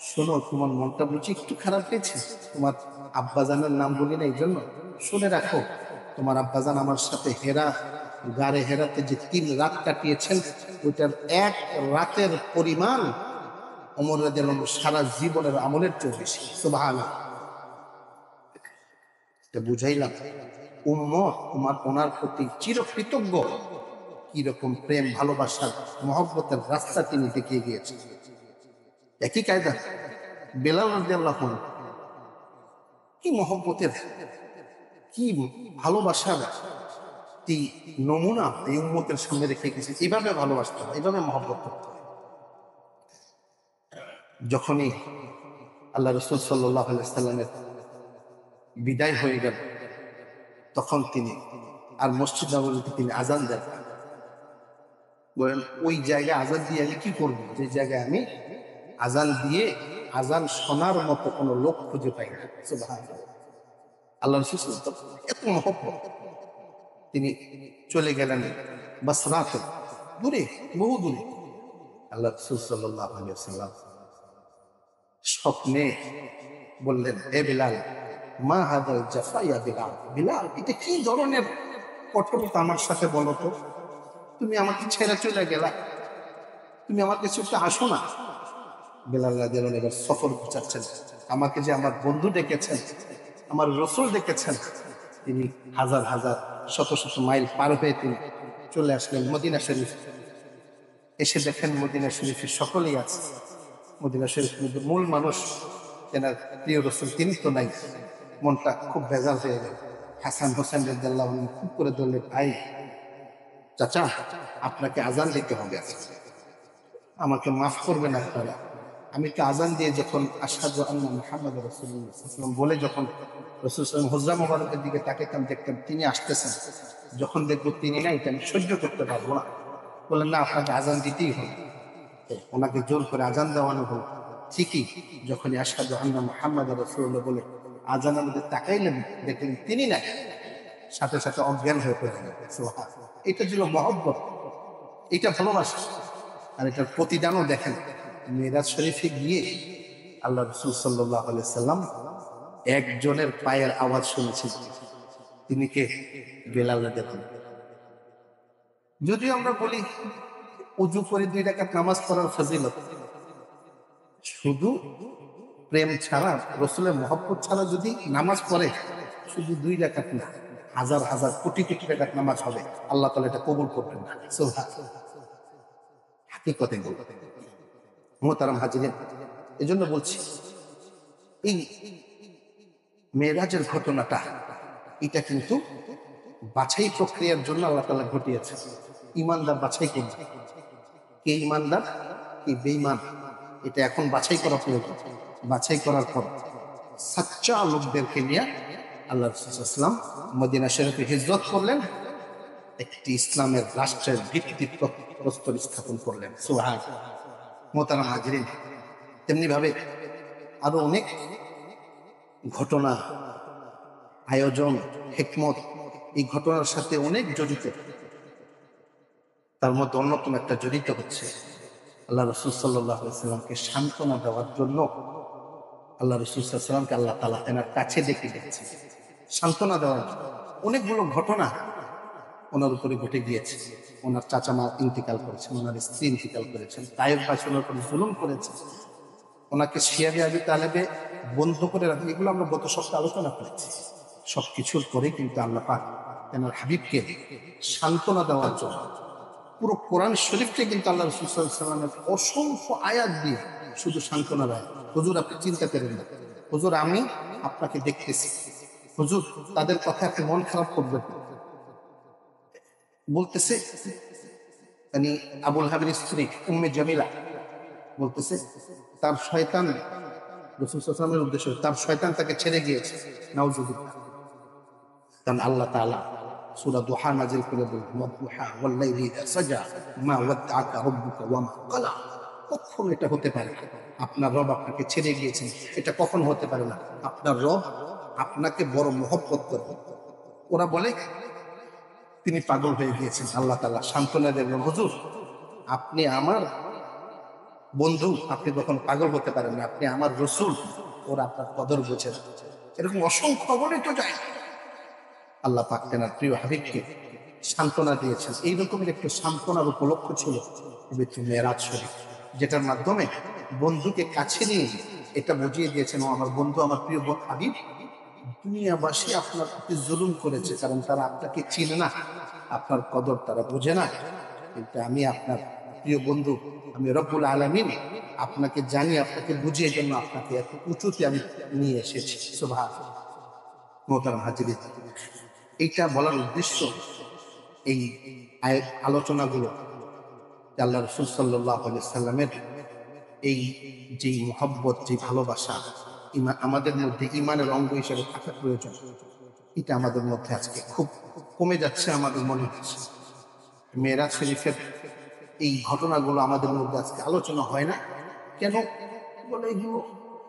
[SPEAKER 1] শোনো তোমার মনটা বুঝি একটু খারাপ হয়েছে, তোমার আব্বাজানের নাম বলি না এই জন্য। শুনে রাখো, তোমার আব্বাজান আমার সাথে গারে হেরাতে যে 3 রাত কাটিয়েছেন, ওইটার এক রাতের পরিমাণ ওমর রাদিয়াল্লাহু আনহু সারা জীবনের আমলের চেয়ে বেশি। সুবহানাল্লাহ। এটা বুঝাইলাম উম্মত ওনার প্রতি চিরকৃতজ্ঞ। কিরকম প্রেম, ভালোবাসার, মহব্বতের রাস্তা তিনি দেখিয়ে গিয়েছেন। একই কায়দা বেলাল রাদিয়াল্লাহু আনহু, কি মহব্বতের, কি ভালোবাসার কি নমুনা এই উম্মতের সামনে রেখে গেছে। এভাবে ভালোবাসতে হবে, এভাবে মহব্বত করতে হবে। যখনই আল্লাহ রাসূল সাল্লাল্লাহু আলাইহি ওয়াসাল্লামের বিদায় হয়ে গেল, তখন তিনি আর মসজিদ নববীতে তিনি আজান দেন। বলেন ওই জায়গায় আজান দিয়ে আমি কি করবো, যে জায়গায় আমি আজান দিয়ে আজান শোনার মতো কোনো লোক খুঁজে পাই না। সুবহানাল্লাহ। আল্লাহ রাসূল এত মহব্বত, তিনি চলে গেলেন বাসরাতে, দূরে, বহু দূরে। আল্লাহ রাসূল সাল্লাল্লাহু আলাইহি ওয়াসাল্লাম স্বপ্নে বললেন, এ বিলাল, মা হাদাল জাফা ইয়া বিলাল, বিলাল এটা কি ধরনের কঠোরতা আমার সাথে বলো তো, তুমি আমাকে ছেড়ে চলে গেলা, তুমি আমার কাছে একটু আসো না। বিলাল রাদিয়াল্লাহু আনহু এবার সফর গুছাচ্ছেন, আমাকে যে আমার বন্ধু ডেকেছেন, আমার রাসূল ডেকেছেন। তিনি হাজার হাজার শত শত মাইল পার হয়ে তিনি চলে আসলেন মদিনা শরীফ। এসে দেখেন মদিনা শরীফের সকলেই আছে। মদিনা শরীফের মধ্যে মূল মানুষ তেনার প্রিয় রাসূল তিনি তো নাই। মনটা খুব বেজার হয়ে গেল। হাসান হোসেন রাদিয়াল্লাহু আনহু খুব করে ধরলেন, ভাই চাচা, আপনাকে আজান দিতে হবে, আমাকে মাফ করবেন আপনারা। আমি তো আজান দিয়ে যখন আশহাদু আন্না মুহাম্মাদুর রাসূলুল্লাহ সাল্লাল্লাহু আলাইহি ওয়াসাল্লাম বলে যখন রাসূল সাল্লাল্লাহু আলাইহি ওয়াসাল্লাম হুজরা মুবারকের দিকে তাকাতাম, দেখতাম তিনি আসতেছেন, যখন দেখবো তিনি নাই, আমি সহ্য করতে পারবো না। বললেন না, আপনাকে আজান দিতেই হবে। ওনাকে জোর করে আজান দেওয়ানো হল। ঠিকই যখনই আশহাদু আন্না মুহাম্মাদুর রাসূলুল্লাহ বলে আজানের মধ্যে তাকাইলেন, দেখলেন তিনি নাই, সাথে সাথে অজ্ঞান হয়ে পড়লেন। সুবহানাল্লাহ। এটা ছিল মহব্বত, এটা ভালোবাসা। আর এটার প্রতিদানও দেখেন, মিরাজ শরীফে গিয়ে আল্লাহ রাসূল সাল্লাল্লাহু আলাইহি ওয়াসাল্লাম একজনের পায়ের আওয়াজ শুনেছেন। তিনি কে? বেলাল রাদিয়াল্লাহু আনহু। যদিও আমরা বলি উযু করে 2 রাকাত নামাজ পড়ার ফজিলত, শুধু প্রেম ছাড়া, রাসূলের মহব্বত ছাড়া যদি নামাজ পড়ে, শুধু 2 রাকাত না, হাজার হাজার কোটি কোটি রাকাত নামাজ হবে, আল্লাহ তাআলা এটা কবুল করবেন না। সুবহানাল্লাহ। হাকিকতে মুহতারাম হাজিরিন, এজন্য বলছি এই মেরাজের ঘটনাটা এটা কিন্তু বাছাই প্রক্রিয়ার জন্য আল্লাহ তাআলা ঘটিয়েছে। ঈমানদার বাছাই করবে, কে ঈমানদার কে বেঈমান, এটা এখন বাছাই করা প্রয়োজন। বাছাই করার পর সাচ্চা লোকদেরকে নিয়ে আল্লাহ রাসূল সাল্লাল্লাহু আলাইহি ওয়াসাল্লাম মদিনা শরীফে হিজরত করলেন, একটি ইসলামের রাষ্ট্রের ভিত্তি প্রস্তর স্থাপন করলেন। সুবহানাল্লাহ। মুহতারাম হাজিরিন, তেমনি ভাবে আরো অনেক ঘটনা, আয়োজন, হিকমত এই ঘটনার সাথে অনেক জড়িত। তার মধ্যে অন্যতম একটা জড়িত হচ্ছে আল্লাহ রাসূল সাল্লাল্লাহু আলাইহি ওয়াসাল্লামকে সান্ত্বনা দেওয়ার জন্য আল্লাহ রাসূল সাল্লাল্লাহু আলাইহি ওয়াসাল্লামকে আল্লাহ তাআলা তেনার কাছে ডেকে গেছেন সান্ত্বনা দেওয়ার জন্য। অনেকগুলো ঘটনা ওনার উপরে ঘটে গিয়েছে। ওনার চাচা মা ইন্তিকাল করেছেন, ওনার স্ত্রী ইন্তিকাল করেছেন, তায়েফ বাসী ওনার উপরে জুলুম করেছে, ওনাকে শিয়াবে আবি তালেবে বন্ধ করে রাখে। এগুলো আমরা গত সপ্তাহে আলোচনা করেছি। সবকিছুর পরে কিন্তু আল্লাহ পাক তেনার হাবিবকে সান্ত্বনা দেওয়ার জন্য পুরো কোরআন শরীফকে কিন্তু আল্লাহ রাসূল সাল্লাল্লাহু আলাইহি ওয়াসাল্লামের অসংখ্য আয়াত দিয়ে শুধু সান্ত্বনা দেয়। হুজুর আপনি চিন্তা করেন না, হুজুর আমি আপনাকে দেখতেছি, হুজুর তাদের কথা আপনি মন খারাপ করবেন না। বলতেছে মানে আবুল হাবির স্ত্রী উম্মে জামিলা বলতেছে তার শয়তান রাসূল সাল্লাল্লাহু আলাইহি ওয়াসাল্লামের উদ্দেশ্যে, তার শয়তান তাকে ছেড়ে গিয়েছে, নাউজুবিল্লাহ। কারণ আল্লাহ তাআলা সূরা দুহা নাযিল করে বলেন, ওয়াদ-দুহা ওয়াল-লাইলি ইযা সাজা মা ওয়াদ্দাআকা রাব্বুকা ওয়া মা ক্বালা। কখন এটা হতে পারে না, আপনার রব আপনাকে ছেড়ে গিয়েছেন, এটা কখন হতে পারে না। আপনার রব আপনাকে বড় মহব্বত করে। ওরা বলে তিনি পাগল হয়ে গিয়েছেন। আল্লাহ তাআলা সান্ত্বনা দেন, হুজুর আপনি আমার বন্ধু, আপনি কখন পাগল হতে পারেন না, আপনি আমার রাসূল, ওরা আপনার কদর বোঝে না। এরকম অসংখ্য অগণিত যায় আল্লাহ পাক তেনার প্রিয় হাবিবকে সান্ত্বনা দিয়েছেন। এই রকমের একটু সান্ত্বনার উপলক্ষ ছিল পবিত্র মেরাজ শরীফ, যেটার মাধ্যমে বন্ধুকে কাছে নিয়ে এটা বুঝিয়ে দিয়েছেন, ও আমার বন্ধু, আমার প্রিয় হাবিব দুনিয়াবাসী আপনার প্রতি জুলুম করেছে, কারণ তারা আপনাকে চিনে না, আপনার কদর তারা বোঝে না। কিন্তু আমি আপনার প্রিয় বন্ধু, আমি রব্বুল আলামিন আপনাকে জানি, আপনাকে বুঝিয়ে জন্য আপনাকে এত উঁচুতে আমি নিয়ে এসেছি। সুবহানাল্লাহ। মোহতারাম হাজিরিন, এইটা বলার উদ্দেশ্য এই আলোচনাগুলো আল্লাহ রাসূল সাল্লাল্লাহু আলাইহি সাল্লামের এই যে মুহাব্বত, যে ভালোবাসা আমাদের মধ্যে ইমানের অঙ্গ হিসেবে থাকা প্রয়োজন, এটা আমাদের মধ্যে আজকে খুব কমে যাচ্ছে আমাদের মনে হচ্ছে। মেরাজ শরীফের এই ঘটনাগুলো আমাদের মধ্যে আজকে আলোচনা হয় না কেন? বলে এগুলো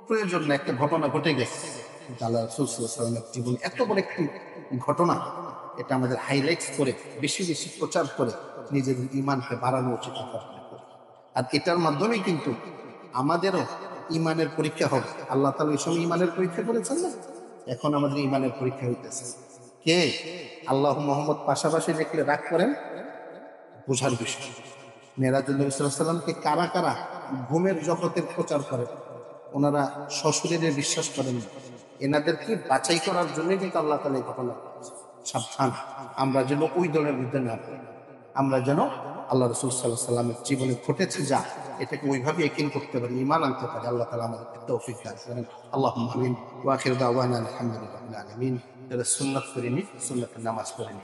[SPEAKER 1] প্রয়োজন না, একটা ঘটনা ঘটে গেছে। আল্লাহ রাসূল সাল্লাল্লাহু আলাইহি ওয়াসাল্লামের জীবনে এত বড় একটি ঘটনা, এটা আমাদের হাইলাইট করে বেশি বেশি প্রচার করে নিজের ইমানকে বাড়ানো উচিত। আর এটার মাধ্যমে কিন্তু আমাদেরও ইমানের পরীক্ষা হবে। আল্লাহ তাআলা এই সময় ইমানের পরীক্ষা করেছেন না, এখন আমাদের ইমানের পরীক্ষা হইতেছে। কে আল্লাহ মুহাম্মদ পাশাপাশি দেখলে রাগ করেন, বোঝার বিষয়। মেরাজুল নবী সাল্লাল্লাহু আলাইহি ওয়াসাল্লামকে কারা কারা ঘুমের জগতের প্রচার করে, ওনারা সশরীরে বিশ্বাস করেন না। এনাদেরকে বাছাই করার জন্য কিন্তু আল্লাহ তাআলা এই ঘটনা করেছে। সাবধান, আমরা যেন ওই দলের মধ্যে না পড়ি। আমরা যেন আল্লাহ রাসূল সাল্লাল্লাহু আলাইহি ওয়াসাল্লামের জীবনে ঘটেছে যা, এটাকে ওইভাবে ইয়াকিন করতে পারি, ঈমান আনতে পারি। আল্লাহ তাআলা আমাদেরকে তৌফিক দান করেন। আল্লাহুম্মা আমিন। ওয়া আখিরু দাওয়ানা আলহামদুলিল্লাহি রাব্বিল আলামিন। যারা সুন্নাত করেনি, সুন্নাতের নামাজ পড়েনি।